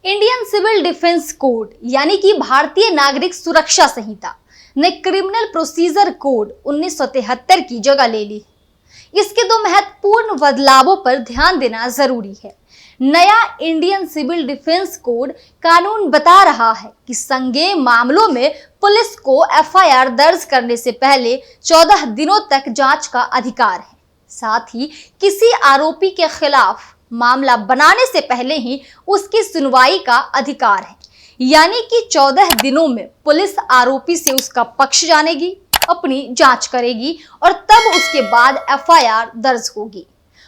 Indian civil defence code यानी कि भारतीय नागरिक सुरक्षा संहिता ने क्रिमिनल प्रोसीजर कोड 1973 की जगह ले ली। इसके दो महत्वपूर्ण बदलावों पर ध्यान देना जरूरी है। नया इंडियन सिविल डिफेंस कोड कानून बता रहा है कि संज्ञेय मामलों में पुलिस को एफआईआर दर्ज करने से पहले 14 दिनों तक जांच का अधिकार है। साथ ही किसी आरोपी के खिलाफ मामला बनाने से पहले ही उसकी सुनवाई का अधिकार है, यानी कि 14 दिनों में पुलिस आरोपी से उसका पक्ष जानेगी, अपनी जांच करेगी और तब उसके बाद एफआईआर दर्ज होगी।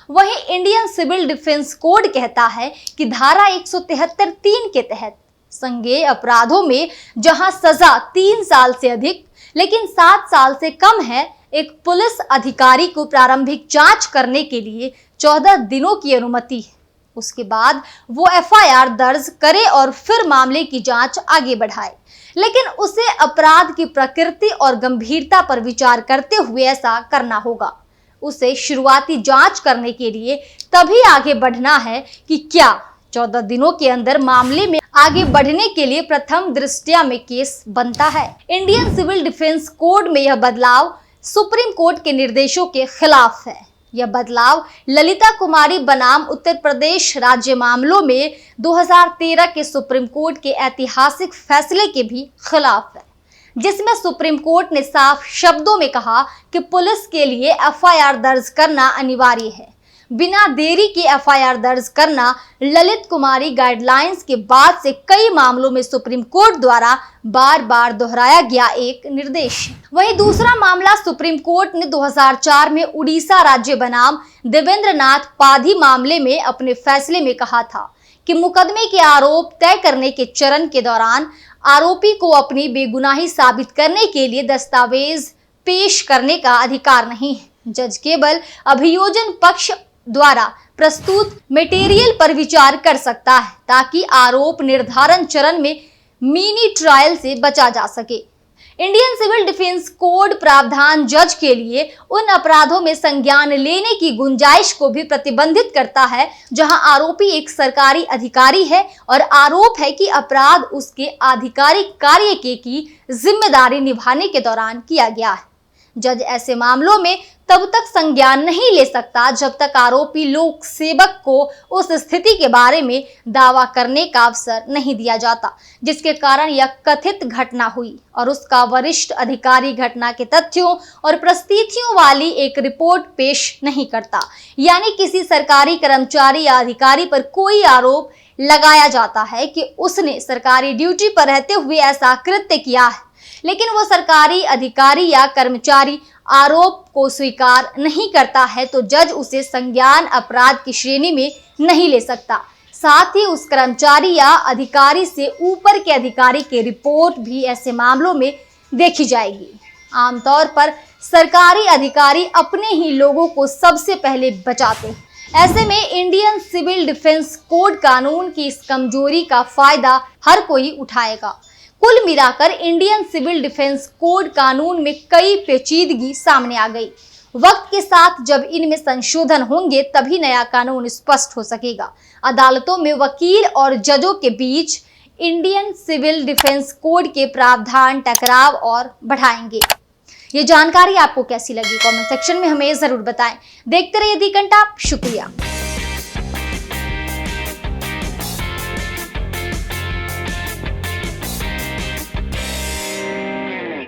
वहीं इंडियन सिविल डिफेंस कोड कहता है कि धारा 173(3) के तहत संज्ञेय अपराधों में जहां सजा 3 साल से अधिक लेकिन 7 साल से कम है, एक पुलिस अधिकारी को प्रारंभिक जांच करने के लिए 14 दिनों की अनुमति है। उसके बाद वो एफआईआर दर्ज करे और फिर मामले की जांच आगे बढ़ाए, लेकिन उसे अपराध की प्रकृति और गंभीरता पर विचार करते हुए ऐसा करना होगा। उसे शुरुआती जांच करने के लिए तभी आगे बढ़ना है कि क्या 14 दिनों के अंदर मामले में आगे बढ़ने के लिए प्रथम दृष्टया में केस बनता है। इंडियन सिविल डिफेंस कोड में यह बदलाव सुप्रीम कोर्ट के निर्देशों के खिलाफ है। यह बदलाव ललिता कुमारी बनाम उत्तर प्रदेश राज्य मामलों में 2013 के सुप्रीम कोर्ट के ऐतिहासिक फैसले के भी खिलाफ है, जिसमें सुप्रीम कोर्ट ने साफ शब्दों में कहा कि पुलिस के लिए एफआईआर दर्ज करना अनिवार्य है। बिना देरी के एफआईआर दर्ज करना ललित कुमारी गाइडलाइंस के बाद से कई मामलों में सुप्रीम कोर्ट द्वारा बार बार दोहराया गया एक निर्देश है। वहीं दूसरा मामला सुप्रीम कोर्ट ने 2004 में उड़ीसा राज्य बनाम देवेंद्र नाथ पाधी मामले में अपने फैसले में कहा था कि मुकदमे के आरोप तय करने के चरण के दौरान आरोपी को अपनी बेगुनाही साबित करने के लिए दस्तावेज पेश करने का अधिकार नहीं है। जज केवल अभियोजन पक्ष द्वारा प्रस्तुत मटेरियल पर विचार कर सकता है ताकि आरोप निर्धारण चरण में मिनी ट्रायल से बचा जा सके। इंडियन सिविल डिफेंस कोड प्रावधान जज के लिए उन अपराधों में संज्ञान लेने की गुंजाइश को भी प्रतिबंधित करता है जहां आरोपी एक सरकारी अधिकारी है और आरोप है कि अपराध उसके आधिकारिक कार्य की जिम्मेदारी निभाने के दौरान किया गया है। जज ऐसे मामलों में तब तक संज्ञान नहीं ले सकता जब तक आरोपी लोक सेवक को उस स्थिति के बारे में दावा करने का अवसर नहीं दिया जाता जिसके कारण यह कथित घटना हुई और उसका वरिष्ठ अधिकारी घटना के तथ्यों और परिस्थितियों वाली एक रिपोर्ट पेश नहीं करता। यानी किसी सरकारी कर्मचारी या अधिकारी पर कोई आरोप लगाया जाता है कि उसने सरकारी ड्यूटी पर रहते हुए ऐसा कृत्य किया है, लेकिन वो सरकारी अधिकारी या कर्मचारी आरोप को स्वीकार नहीं करता है तो जज उसे संज्ञान अपराध की श्रेणी में नहीं ले सकता। साथ ही उस कर्मचारी या अधिकारी से ऊपर के अधिकारी की रिपोर्ट भी ऐसे मामलों में देखी जाएगी। आमतौर पर सरकारी अधिकारी अपने ही लोगों को सबसे पहले बचाते हैं। ऐसे में इंडियन सिविल डिफेंस कोड कानून की इस कमजोरी का फायदा हर कोई उठाएगा। कुल मिलाकर इंडियन सिविल डिफेंस कोड कानून में कई पेचीदगी सामने आ गई। वक्त के साथ जब इनमें संशोधन होंगे तभी नया कानून स्पष्ट हो सकेगा। अदालतों में वकील और जजों के बीच इंडियन सिविल डिफेंस कोड के प्रावधान टकराव और बढ़ाएंगे। ये जानकारी आपको कैसी लगी? कमेंट सेक्शन में हमें जरूर बताएं। देखते रहिए दी घंटा। शुक्रिया।